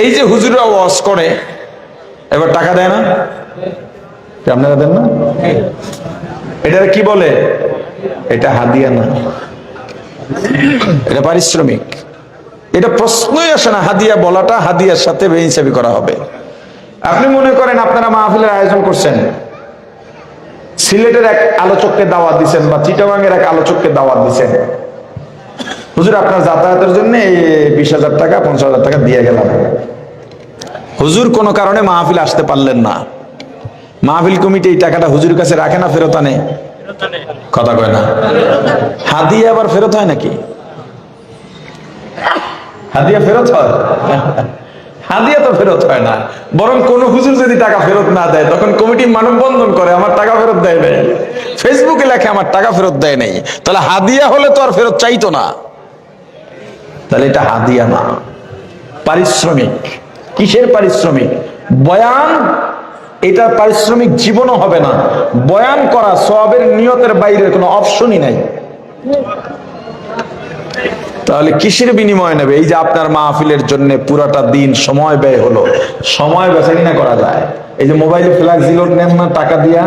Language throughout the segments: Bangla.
এই যে হুজুররা ওয়াজ করে, এবার টাকা দেয় না? আপনারা দেন না? এটা কি বলে? এটা হাদিয়া না, এটা পারিশ্রমিক। এটা প্রশ্নই আসে না হাদিয়া বলাটা, হাদিয়ার সাথে বেহিসাবি করা হবে। আপনি মনে করেন আপনারা মাহফিলের আয়োজন করছেন, সিলেটের এক আলোচককে দাওয়াত দিচ্ছেন বা চিটাগাংয়ের এক আলোচককে দাওয়াত দিচ্ছেন, হুজুর আপনার যাতায়াতের জন্য এই 20,000 টাকা 50,000 টাকা দিয়ে গেলাম। হুজুর কোনো কারণে মাহফিল আসতে পারলেন না, মাহফিল কমিটি এই টাকাটা হুজুরের কাছে রাখে না, ফেরত আনে? কথা কয় না। হাদিয়া আবার ফেরত হয় নাকি? হাদিয়া ফেরত হয়? হাদিয়া তো ফেরত হয় না, বরং কোন হুজুর যদি টাকা ফেরত না দেয় তখন কমিটি মানববন্ধন করে আমার টাকা ফেরত দেয় নাই, ফেসবুকে লেখে আমার টাকা ফেরত দেয় নাই। তাহলে হাদিয়া হলে তো আর ফেরত চাইতো না, তাহলে এটা হাদিয়া না, পারিশ্রমিক। কিসের পারিশ্রমিক? বয়ান, এটা পারিশ্রমিক জীবনও হবে না। বয়ান করা সওয়াবের নিয়তের বাইরের কোনো অপশনই নাই। তাহলে কিসের বিনিময় নেবে? এই যে আপনার মাহফিলের জন্য পুরাটা দিন সময় ব্যয় হলো, সময় বেচা কিনা করা যায়। এই যে মোবাইলে ফ্ল্যাক্স জিলোড নেন না টাকা দিয়া,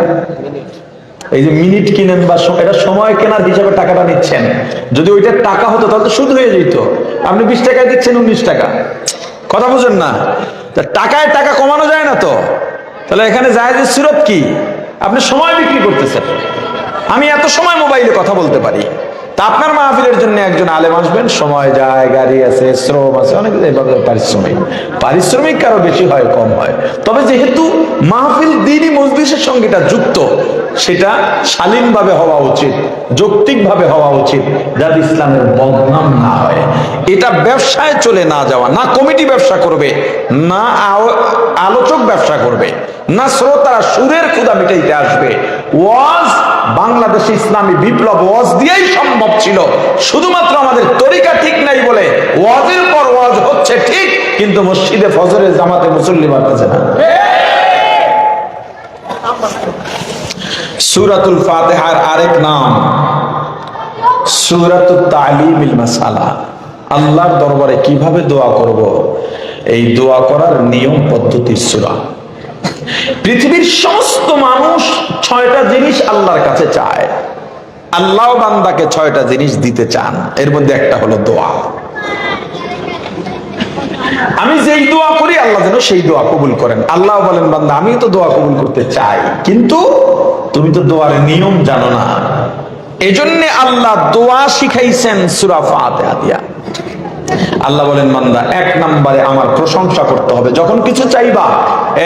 এই যে মিনিট কিনেন বা এটা সময় কেনার হিসাবে টাকাটা নিচ্ছেন। যদি ওইটা টাকা হতো তাহলে তো সুদ হয়ে যেত। আপনি 20 টাকায় দিচ্ছেন 19 টাকা, কথা বুঝেন না? টাকায় টাকা কমানো যায় না তো, তাহলে এখানে জায়েজের সুরত কি? আপনি সময় বিক্রি করতেছেন। আমি এত সময় মোবাইলে কথা বলতে পারি, তা আপনার মাহফিলের জন্য একজন আলেম আসবেন, সময় যায়, গাড়ি আছে, শ্রম আছে, অনেক পারিশ্রমিক। পারিশ্রমিক কারো বেশি হয় কম হয়, তবে যেহেতু মাহফিল দ্বীনি মজলিসের সঙ্গে এটা যুক্ত, সেটা শালীনভাবে হওয়া উচিত, যৌক্তিকভাবে হওয়া উচিত, যাতে ইসলামের বদনাম না হয়। এটা ব্যবসায় চলে না যাওয়া, না কমিটি ব্যবসা করবে, না আলোচক ব্যবসা করবে, না শ্রোতারা সুরের ক্ষুধা মিটাইতে আসবে। ওয়াজ বাংলাদেশে ইসলামী বিপ্লব ওয়াজ দিয়েই সম্ভব ছিল, শুধুমাত্র আমাদের তরিকা ঠিক নাই বলে ওয়াজের পর ওয়াজ হচ্ছে ঠিক, কিন্তু মসজিদে ফজরের জামাতে মুসল্লি বাড়তেছে না। সূরাতুল ফাতিহার আরেক নাম সূরাতুত তালিমিল মাসালা। আল্লাহর দরবারে কিভাবে দোয়া করব, এই দোয়া করার নিয়ম পদ্ধতির সূরা। পৃথিবীর সমস্ত মানুষ 6টা জিনিস আল্লাহর কাছে চায়, আল্লাহ বান্দাকে 6টা জিনিস দিতে চান, এর মধ্যে একটা হলো দোয়া। আমি যেই দোয়া করি আল্লাহ যেন সেই দোয়া কবুল করেন। আল্লাহ বলেন, বান্দা আমি তো দোয়া কবুল করতে চাই, কিন্তু তুমি তো দোয়ার নিয়ম জানো না। এজন্য আল্লাহ দোয়া শিখাইছেন সূরা ফাতিহা দিয়া। আল্লাহ বলেন, বান্দা 1 নম্বরে আমার প্রশংসা করতে হবে। যখন কিছু চাইবা,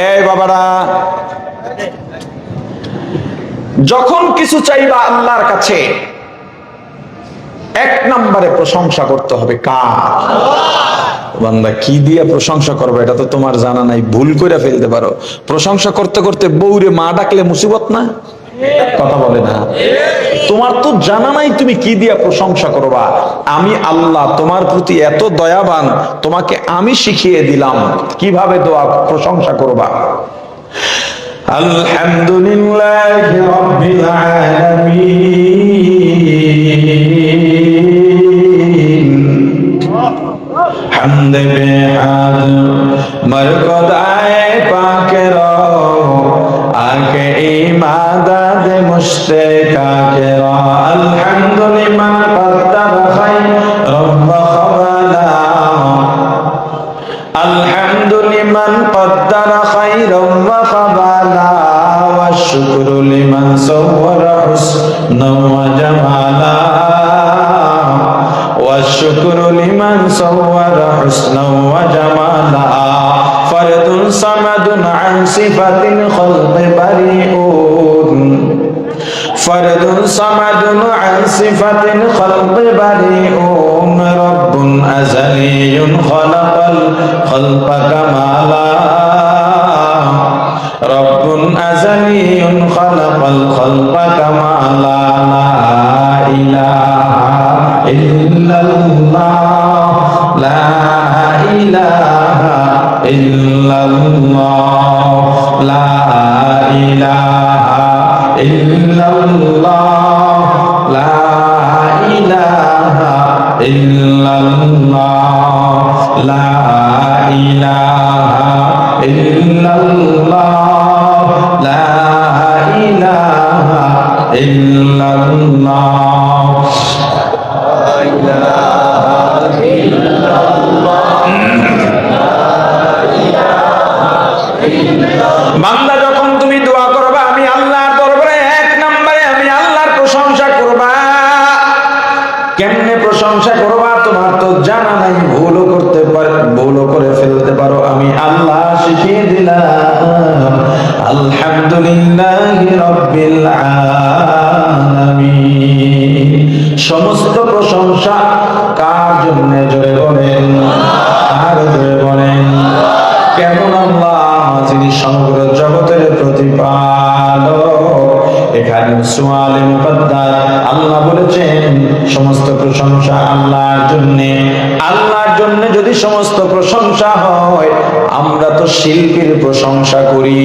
এই বাবারা, যখন কিছু চাইবা আল্লাহর কাছে 1 নম্বরে প্রশংসা করতে হবে কার? বান্দা কি দিয়ে প্রশংসা করবে এটা তো তোমার জানা নাই, ভুল করে ফেলতে পারো। প্রশংসা করতে করতে বউরে মা ডাকলে মুসিবত না? কথা বলে না? তোমার তো জানা নাই তুমি কি দিয়া প্রশংসা করবা। আমি আল্লাহ তোমার প্রতি এত দয়াবান, তোমাকে আমি শিখিয়ে দিলাম কিভাবে দোয়া প্রশংসা করবা। আলহামদুলিল্লাহি রাব্বিল আলামিন হামদে বেহাদ মরকদায়ে পাকের আকে ইমাদাত মুশতাকাকের। আলহামদুলিল্লাহ কদ্দার খায়র রব্বা খাবালা, আলহামদুলিল্লাহ কদ্দার খায়র ওয়া খাবালা, ওয়া শুকরু লিমান সাওয়ারা হুসনাও ওয়া জামালা, ওয়া শুকরু লিমান সাওয়ারা হুসনাও ওয়া জামালা। ফরদুন সামাদুন আন সিফাতিল খালকি বারিউন, ফরদুন সামাদুন আন সিফাতিল খালকি বারিউন, রব্বুন আযালিয়ুন খালাকাল খালকা কামালা, রব্বুন আযালিয়ুন খালাকাল খালকা কামালা। লা ইলাহা ইল্লাল্লাহ, লা ইলাহা ইল্লাল্লাহ, লা ইলাহা ইল্লাল্লাহ, লা ইলাহা ইল্লাল্লাহ, লা ইলাহা ইল্লাল্লাহ, লা ইলাহা ইল্লাল্লাহ, লা বান্দা যখন তুমি দোয়া করবা আমি আল্লাহর দরবারে এক নম্বরে আমি আল্লাহর প্রশংসা করবা। কেমনে প্রশংসা করবা তোমার তো জানা নাই, ভুলও করতে পারো, ভুলও করে ফেলতে পারো, আমি আল্লাহ শিখিয়ে দিলাম। আলহামদুলিল্লাহি রাব্বিল আলামিন। সমস্ত প্রশংসা কার জন্য? জোরে বলেন, কার জোরে বলেন? কেমন আল্লাহ, যিনি সমগ্র জগতের প্রতিপালক। এখানে সুআলে মুকদ্দার আল্লাহ বলেছেন সমস্ত প্রশংসা আল্লাহর জন্য। আল্লাহর জন্য যদি সমস্ত প্রশংসা হয়, আমরা তো শিল্পীর প্রশংসা করি।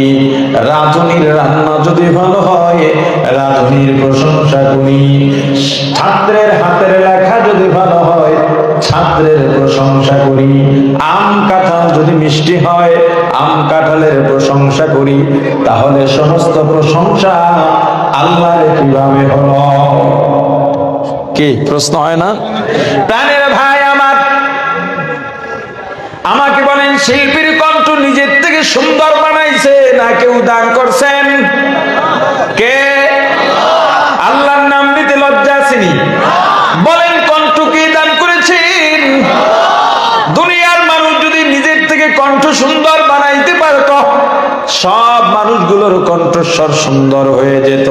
রাঁধুনির রান্না যদি ভালো হয়, রাঁধুনির প্রশংসা করি। ছাত্রের হাতের লেখা যদি ভালো হয়, ছাত্রের প্রশংসা করি। আম কাঁঠাল যদি মিষ্টি হয়, আম কাঁঠালের প্রশংসা করি। তাহলে সমস্ত প্রশংসা আল্লাহর কিভাবে হলো? কি প্রশ্ন হয় না? প্রাণের ভাই আমার, আমাকে বলেন শিল্পীর কণ্ঠ নিজের থেকে সুন্দর বানাইছে না কেউ দান করছেন? কে? আল্লাহর নাম নিতে লজ্জা আসেনি? বলেন কণ্ঠ কে দান করেছেন? দুনিয়ার মানুষ যদি নিজের থেকে কণ্ঠ সুন্দর বানাইতে পারত, সব মানুষগুলোর কণ্ঠস্বর সুন্দর হয়ে যেত।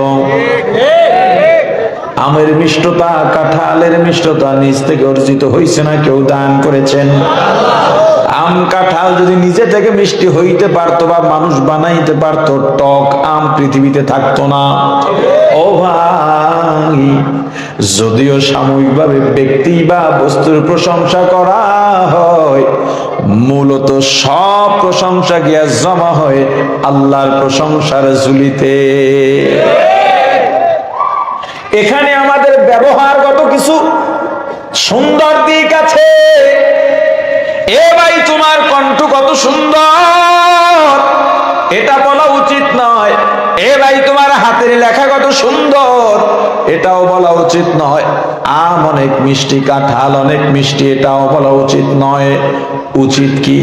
আমের মিষ্টতা, কাঁঠালের মিষ্টতা নিজ থেকে অর্জিত হয়েছে না কেউ দান করেছেন? আম কাঁঠাল যদি নিজে থেকে মিষ্টি হইতে পারতো বা মানুষ বানাইতে পারতো, টক আম পৃথিবীতে থাকতো না। ও ভাই, যদিও সাময়িকভাবে ব্যক্তি বা বস্তুর প্রশংসা করা হয়, মূলত সব প্রশংসা গিয়া জমা হয় আল্লাহর প্রশংসার ঝুলিতে। এখানে আমাদের ব্যবহারগত কিছু সুন্দর দিক আছে। এ ভাই তোমার কণ্ঠ কত সুন্দর, এটা বলা উচিত নয়। এ ভাই তোমার হাতের লেখা কত সুন্দর, এটাও বলা উচিত নয়। আম অনেক মিষ্টি, কাঁঠাল অনেক মিষ্টি, এটাও বলা উচিত নয়। উচিত কি?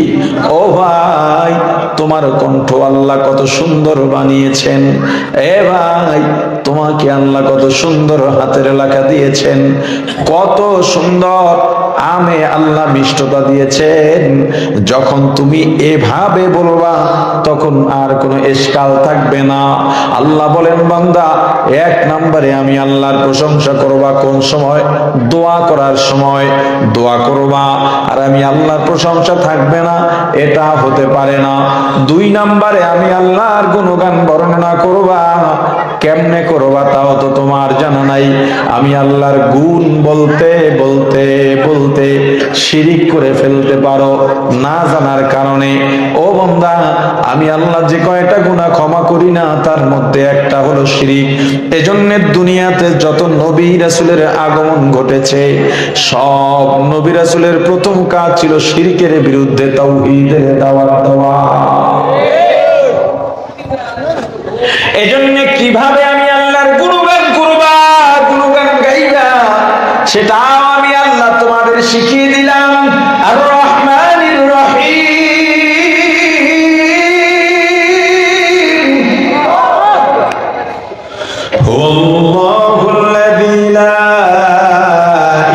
ও ভাই, তোমার কণ্ঠ আল্লাহ কত সুন্দর বানিয়েছেন। এ ভাই, তোমাকে আল্লাহ কত সুন্দর হাতের লেখা দিয়েছেন, কত সুন্দর আমে আল্লাহ মিষ্টতা দিয়েছেন। যখন তুমি এভাবে বলবা, তখন আর কোনো এশকাল থাকবে না। আল্লাহ বলেন বান্দা, এক নম্বরে আমি আল্লাহর প্রশংসা করবা কোন সময়? দোয়া করার সময় দোয়া করবা, আর আমি আল্লাহর প্রশংসা থাকবে না, এটা হতে পারে না। দুই নম্বরে আমি আল্লাহর গুণগান বর্ণনা করবা। কেমনে করবা তাও তো তোমার জানা নাই। আমি আল্লাহর গুণ বলতে বলতে বলতে শিরিক করে ফেলতে পারো না জানার কারণে। ও বান্দা, আমি আল্লাহ যে কয়টা গুনাহ ক্ষমা করি না, তার মধ্যে একটা হলো শিরিক। এজন্য দুনিয়াতে যত নবী রাসূলের আগমন ঘটেছে, সব নবী রাসূলের প্রথম কাজ ছিল শিরকের বিরুদ্ধে তাওহীদের দাওয়াত দেওয়া। এজন্য কিভাবে আমি আল্লাহর গুণগান করবা, গুণগান গাইবা, সেটাও আমি আল্লাহ তোমাদের শিখিয়ে দিলাম। আর রহমানির রহিম, হুয়াল্লাহুল্লাযী লা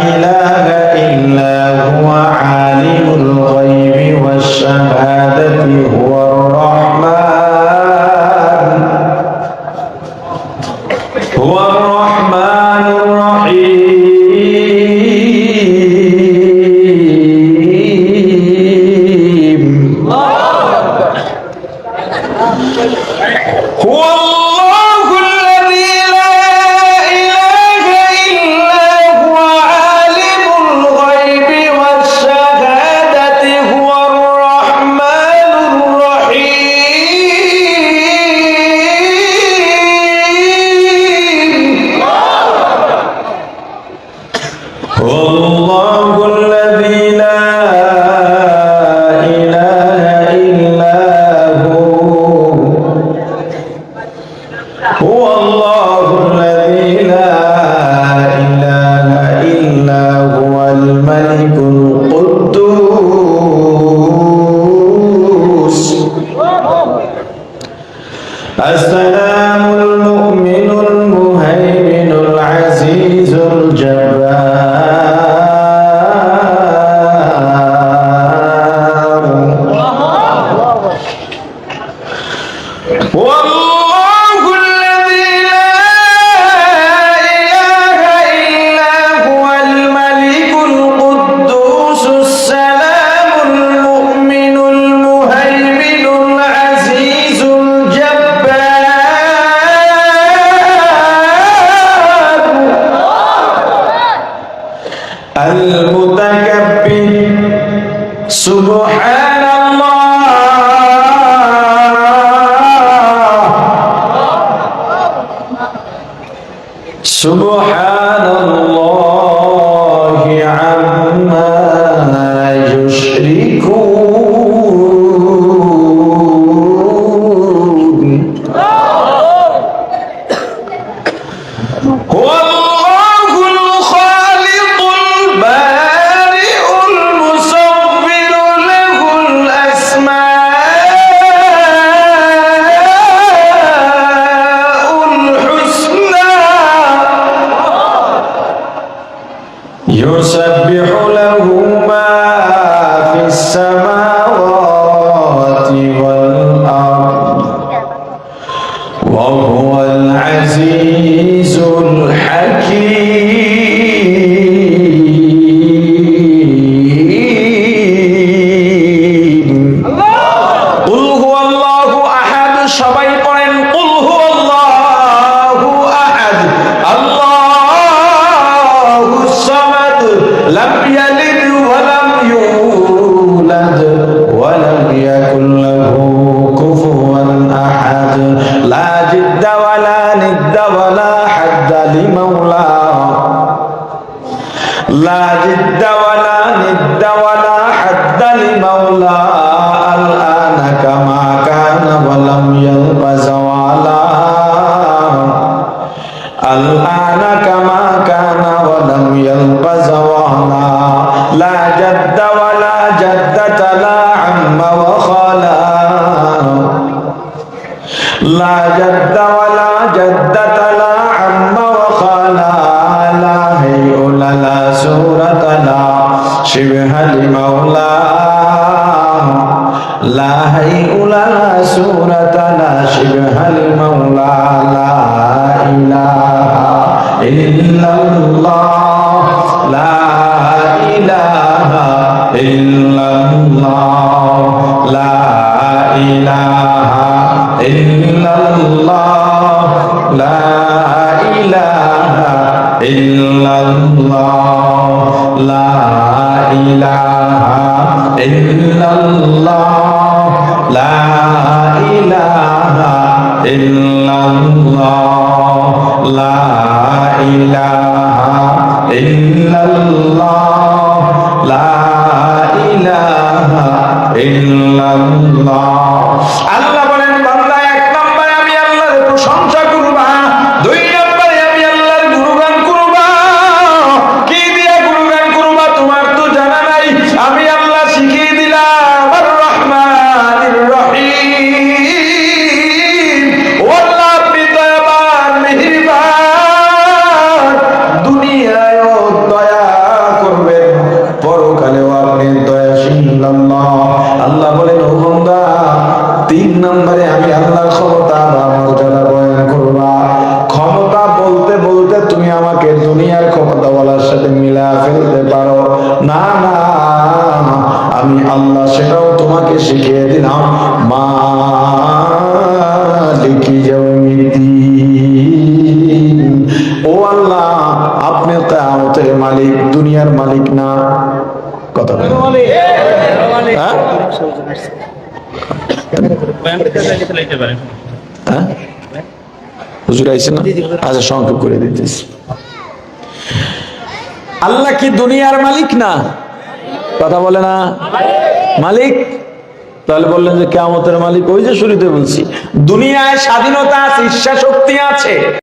ইলাহা ইল্লা হুয়া আলিমুল গায়বি ওয়াশ শাহাদাতি হুয়ার রহমান, হুয়ার রহমানুর রহিম। আসসালামুল মুমিনুল মুহাইমিনুল আজিজুল জব্বার والله الذي لا إله إلا هو الملك القدوس السلام المؤمن المهيمن العزيز الجبار المتكبر سبحان الله سبحان الله عما يشركون هو الله الخالق البارئ المصور له الأسماء الحسنى يسبح له ما في السماوات والأرض وهو العزيز الحكيم قل هو الله أحد সবাই পড়েন قل هو الله أحد الله الصمد لم يلد ولم يولد ولم يكن له كفوا أحد لا جد ولا ند ولا حد لمولاه لا جد ولا ند ولا حد لمولاه الآن كما كان ولم يلب زوالا الآن كما كان ولم يلب زوالا لا جد ولا جدة لا عم وخلا لا جد ولا جدة لا عم وخلا لا هيئ لا سورة لا شبه لمولاه لا هيئ لا سورة لا شبه لمولاه لا إله إلا الله لا إله إلا الله لا إله إلا الله لا إله إلا الله لا إله إلا الله لا إله إلا الله لا إله إلا الله لا إله إلا الله আল্লাহ বলেন বান্দা এক নম্বরে আমি আল্লাহর প্রশংসা করবা দুই নম্বরে আমি আল্লাহর গুণগান করবা কি দিয়ে গুণগান করবা তোমার তো জানা নাই আমি আল্লাহ শিখিয়ে দিলাম আর রহমানির রহিম ও আল্লাহ আপনি দয়াবান মেহেরবান দুনিয়ায়ও দয়া করবেন পরকালেও আপনি দয়াশীল আল্লাহ আল্লাহ বলেন ও বান্দা তিন নম্বরে আমি আল্লাহর ক্ষমতা বা মর্যাদা বয়ান করবা ক্ষমতা বলতে বলতে তুমি আমাকে দুনিয়ার ক্ষমতা বলার সাথে মিলা ফেলতে পারো না না আমি আল্লাহ সেটাও তোমাকে শিখিয়ে দিলাম মালিকি ইয়াউমিদ্দিন ও আল্লাহ আপনি কিয়ামতের মালিক দুনিয়ার মালিক না কথা বলেন হ্যাঁ হুজুর আইছেন না আচ্ছা সংক্ষেপ করে দিতেছি আল্লাহ কি দুনিয়ার মালিক না কথা বলে না মালিক তাহলে বললেন যে কিয়ামতের মালিক ওই যে শুরুতে বলছি দুনিয়ায় স্বাধীনতা আছে ইচ্ছা শক্তি আছে